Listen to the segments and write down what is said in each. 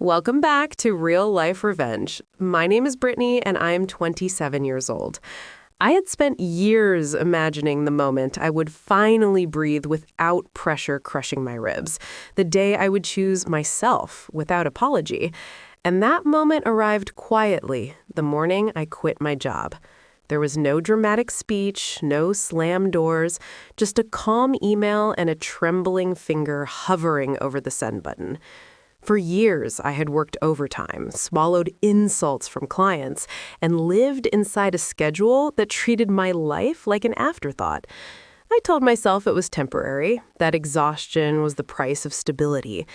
Welcome back to Real Life Revenge. My name is Brittany, and I'm 27 years old. I had spent years imagining the moment I would finally breathe without pressure crushing my ribs, the day I would choose myself without apology. And that moment arrived quietly the morning I quit my job. There was no dramatic speech, no slam doors, just a calm email and a trembling finger hovering over the send button. For years, I had worked overtime, swallowed insults from clients, and lived inside a schedule that treated my life like an afterthought. I told myself it was temporary, that exhaustion was the price of stability.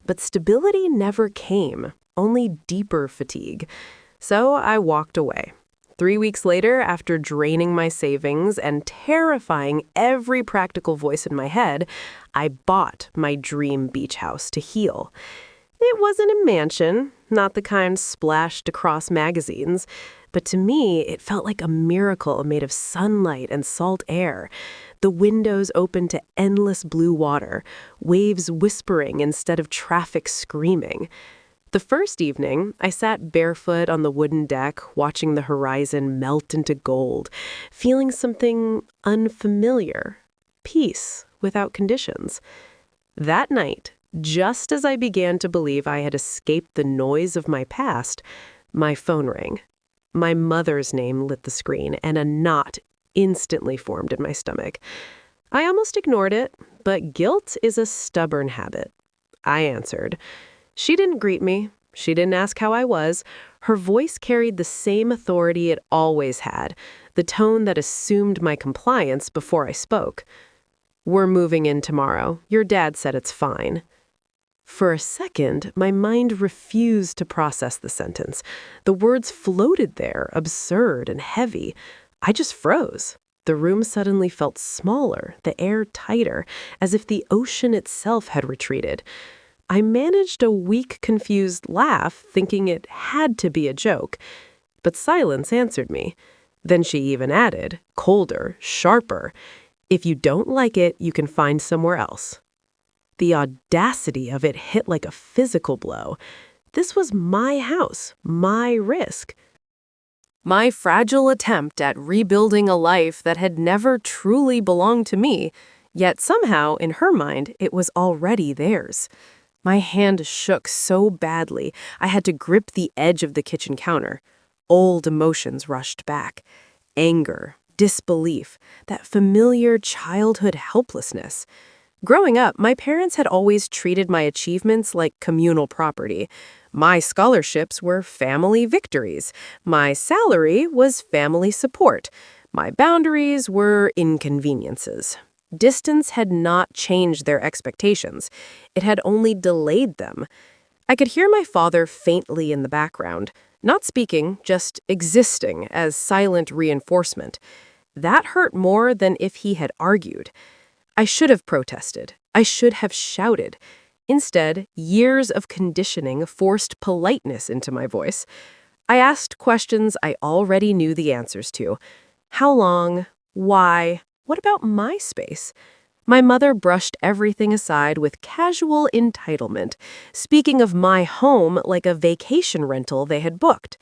But stability never came, only deeper fatigue. So I walked away. 3 weeks later, after draining my savings and terrifying every practical voice in my head, I bought my dream beach house to heal. It wasn't a mansion, not the kind splashed across magazines, but to me, it felt like a miracle made of sunlight and salt air. The windows open to endless blue water, waves whispering instead of traffic screaming. The first evening, I sat barefoot on the wooden deck, watching the horizon melt into gold, feeling something unfamiliar, peace without conditions. That night, just as I began to believe I had escaped the noise of my past, my phone rang. My mother's name lit the screen, and a knot instantly formed in my stomach. I almost ignored it, but guilt is a stubborn habit. I answered. She didn't greet me. She didn't ask how I was. Her voice carried the same authority it always had, the tone that assumed my compliance before I spoke. "We're moving in tomorrow. Your dad said it's fine." For a second, my mind refused to process the sentence. The words floated there, absurd and heavy. I just froze. The room suddenly felt smaller, the air tighter, as if the ocean itself had retreated. I managed a weak, confused laugh, thinking it had to be a joke. But silence answered me. Then she even added, colder, sharper, "If you don't like it, you can find somewhere else." The audacity of it hit like a physical blow. This was my house, my risk. My fragile attempt at rebuilding a life that had never truly belonged to me, yet somehow, in her mind, it was already theirs. My hand shook so badly, I had to grip the edge of the kitchen counter. Old emotions rushed back. Anger, disbelief, that familiar childhood helplessness. Growing up, my parents had always treated my achievements like communal property. My scholarships were family victories. My salary was family support. My boundaries were inconveniences. Distance had not changed their expectations. It had only delayed them. I could hear my father faintly in the background, not speaking, just existing as silent reinforcement. That hurt more than if he had argued. I should have protested. I should have shouted. Instead, years of conditioning forced politeness into my voice. I asked questions I already knew the answers to. How long? Why? What about my space? My mother brushed everything aside with casual entitlement, speaking of my home like a vacation rental they had booked.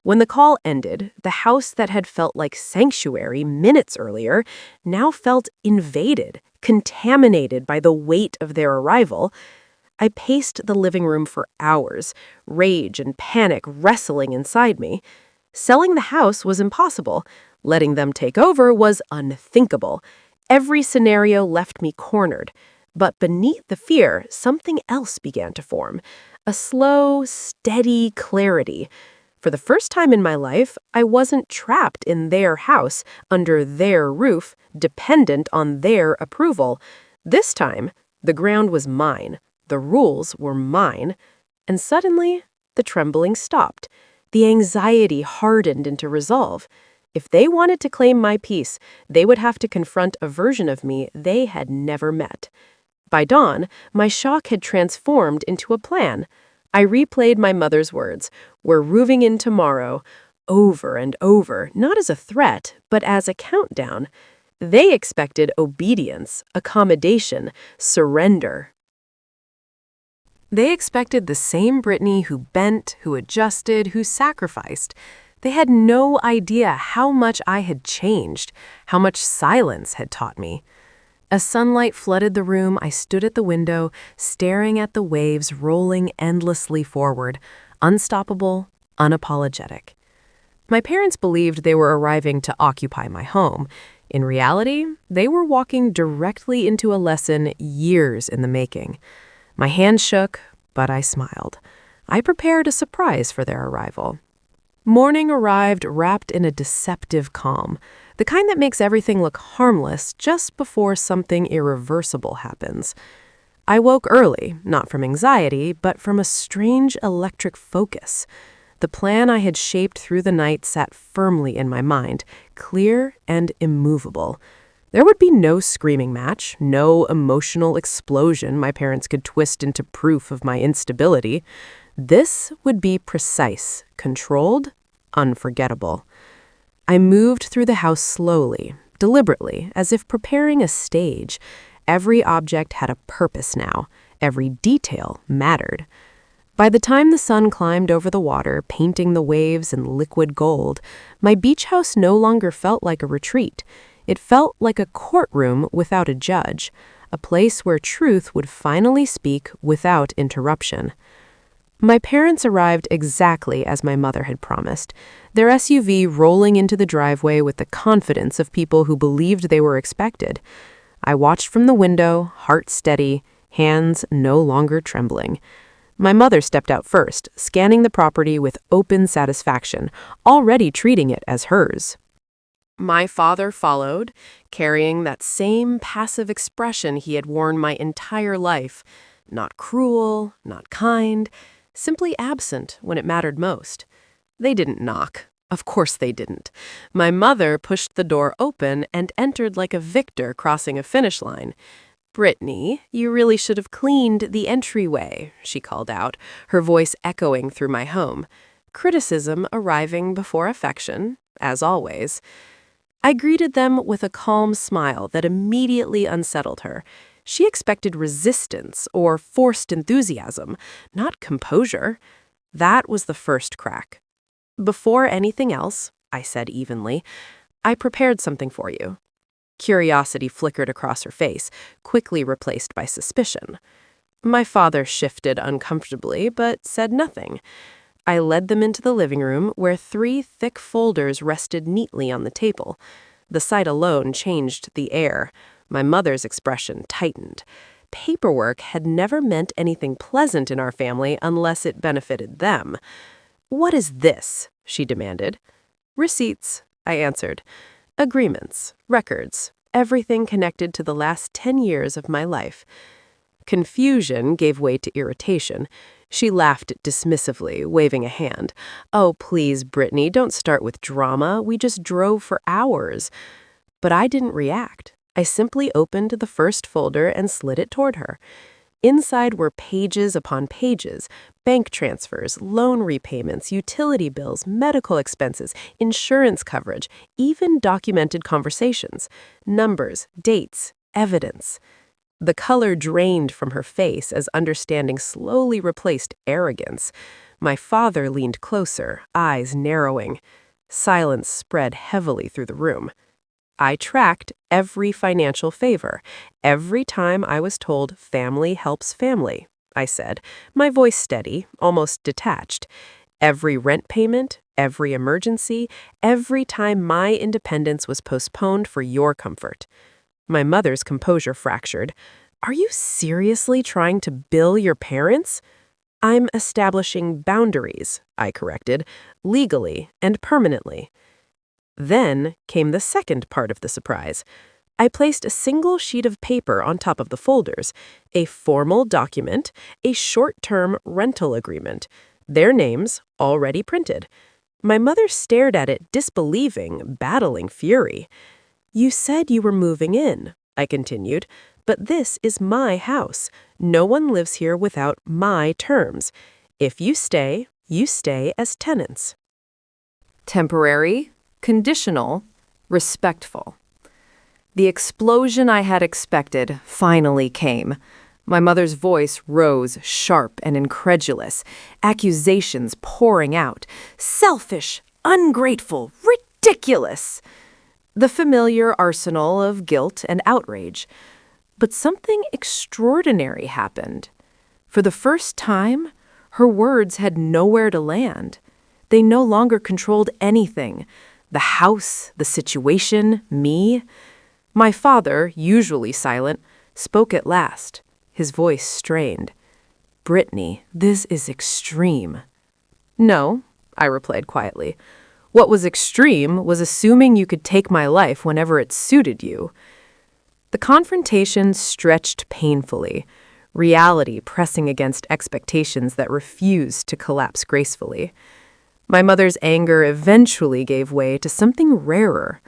When the call ended, the house that had felt like sanctuary minutes earlier now felt invaded, contaminated by the weight of their arrival. I paced the living room for hours, rage and panic wrestling inside me. Selling the house was impossible. Letting them take over was unthinkable. Every scenario left me cornered. But beneath the fear, something else began to form. A slow, steady clarity. For the first time in my life, I wasn't trapped in their house, under their roof, dependent on their approval. This time, the ground was mine, the rules were mine, and suddenly, the trembling stopped. The anxiety hardened into resolve. If they wanted to claim my peace, they would have to confront a version of me they had never met. By dawn, my shock had transformed into a plan. I replayed my mother's words, "We're moving in tomorrow," over and over, not as a threat, but as a countdown. They expected obedience, accommodation, surrender. They expected the same Brittany who bent, who adjusted, who sacrificed. They had no idea how much I had changed, how much silence had taught me. As sunlight flooded the room, I stood at the window, staring at the waves rolling endlessly forward, unstoppable, unapologetic. My parents believed they were arriving to occupy my home. In reality, they were walking directly into a lesson years in the making. My hand shook, but I smiled. I prepared a surprise for their arrival. Morning arrived wrapped in a deceptive calm, the kind that makes everything look harmless just before something irreversible happens. I woke early, not from anxiety, but from a strange electric focus. The plan I had shaped through the night sat firmly in my mind, clear and immovable. There would be no screaming match, no emotional explosion my parents could twist into proof of my instability. This would be precise, controlled, unforgettable. I moved through the house slowly, deliberately, as if preparing a stage. Every object had a purpose now. Every detail mattered. By the time the sun climbed over the water, painting the waves in liquid gold, my beach house no longer felt like a retreat. It felt like a courtroom without a judge, a place where truth would finally speak without interruption. My parents arrived exactly as my mother had promised, their SUV rolling into the driveway with the confidence of people who believed they were expected. I watched from the window, heart steady, hands no longer trembling. My mother stepped out first, scanning the property with open satisfaction, already treating it as hers. My father followed, carrying that same passive expression he had worn my entire life. Not cruel, not kind, simply absent when it mattered most. They didn't knock. Of course they didn't. My mother pushed the door open and entered like a victor crossing a finish line. "Brittany, you really should have cleaned the entryway," she called out, her voice echoing through my home. Criticism arriving before affection, as always. I greeted them with a calm smile that immediately unsettled her. She expected resistance or forced enthusiasm, not composure. That was the first crack. "Before anything else," I said evenly, "I prepared something for you." Curiosity flickered across her face, quickly replaced by suspicion. My father shifted uncomfortably, but said nothing. I led them into the living room, where 3 thick folders rested neatly on the table. The sight alone changed the air. My mother's expression tightened. Paperwork had never meant anything pleasant in our family unless it benefited them. "What is this?" she demanded. "Receipts," I answered. "Agreements, records, everything connected to the last 10 years of my life." Confusion gave way to irritation. She laughed dismissively, waving a hand. "Oh, please, Brittany, don't start with drama. We just drove for hours." But I didn't react. I simply opened the first folder and slid it toward her. Inside were pages upon pages, bank transfers, loan repayments, utility bills, medical expenses, insurance coverage, even documented conversations, numbers, dates, evidence. The color drained from her face as understanding slowly replaced arrogance. My father leaned closer, eyes narrowing. Silence spread heavily through the room. I tracked every financial favor. Every time I was told family helps family, I said, my voice steady, almost detached. Every rent payment, every emergency, every time my independence was postponed for your comfort. My mother's composure fractured. "Are you seriously trying to bill your parents?" "I'm establishing boundaries," I corrected, "legally and permanently." Then came the second part of the surprise. I placed a single sheet of paper on top of the folders, a formal document, a short-term rental agreement, their names already printed. My mother stared at it, disbelieving, battling fury. "You said you were moving in," I continued, "but this is my house. No one lives here without my terms. If you stay as tenants." Temporary, conditional, respectful. The explosion I had expected finally came. My mother's voice rose, sharp and incredulous, accusations pouring out. Selfish, ungrateful, ridiculous. The familiar arsenal of guilt and outrage. But something extraordinary happened. For the first time, her words had nowhere to land. They no longer controlled anything. The house, the situation, me. My father, usually silent, spoke at last, his voice strained. "Brittany, this is extreme." "No," I replied quietly. "What was extreme was assuming you could take my life whenever it suited you." The confrontation stretched painfully, reality pressing against expectations that refused to collapse gracefully. My mother's anger eventually gave way to something rarer,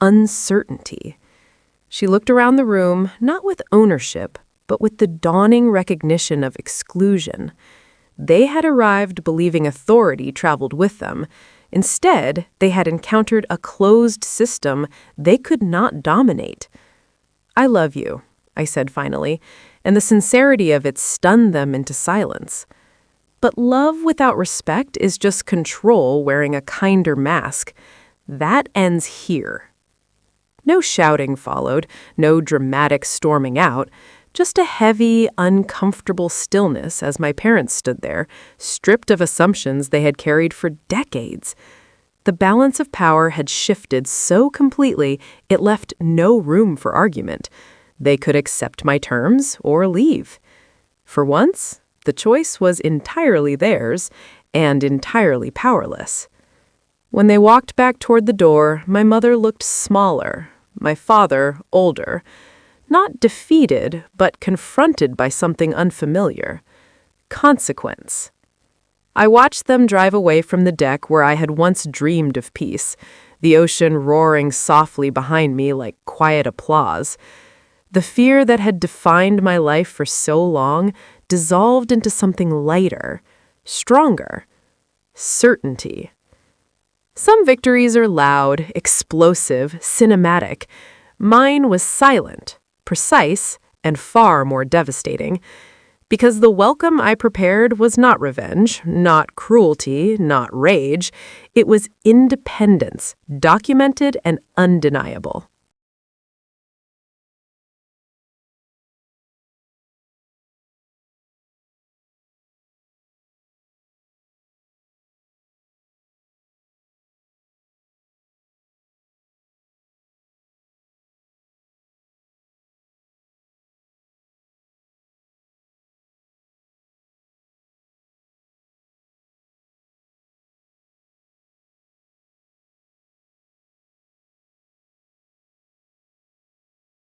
uncertainty. She looked around the room, not with ownership, but with the dawning recognition of exclusion. They had arrived believing authority traveled with them. Instead, they had encountered a closed system they could not dominate. "I love you," I said finally, and the sincerity of it stunned them into silence. But love without respect is just control wearing a kinder mask. That ends here. No shouting followed, no dramatic storming out, just a heavy, uncomfortable stillness as my parents stood there, stripped of assumptions they had carried for decades. The balance of power had shifted so completely it left no room for argument. They could accept my terms or leave. For once, the choice was entirely theirs and entirely powerless. When they walked back toward the door, my mother looked smaller, my father older, not defeated, but confronted by something unfamiliar. Consequence. I watched them drive away from the deck where I had once dreamed of peace, the ocean roaring softly behind me like quiet applause. The fear that had defined my life for so long dissolved into something lighter, stronger. Certainty. Some victories are loud, explosive, cinematic. Mine was silent, precise, and far more devastating. Because the welcome I prepared was not revenge, not cruelty, not rage. It was independence, documented and undeniable.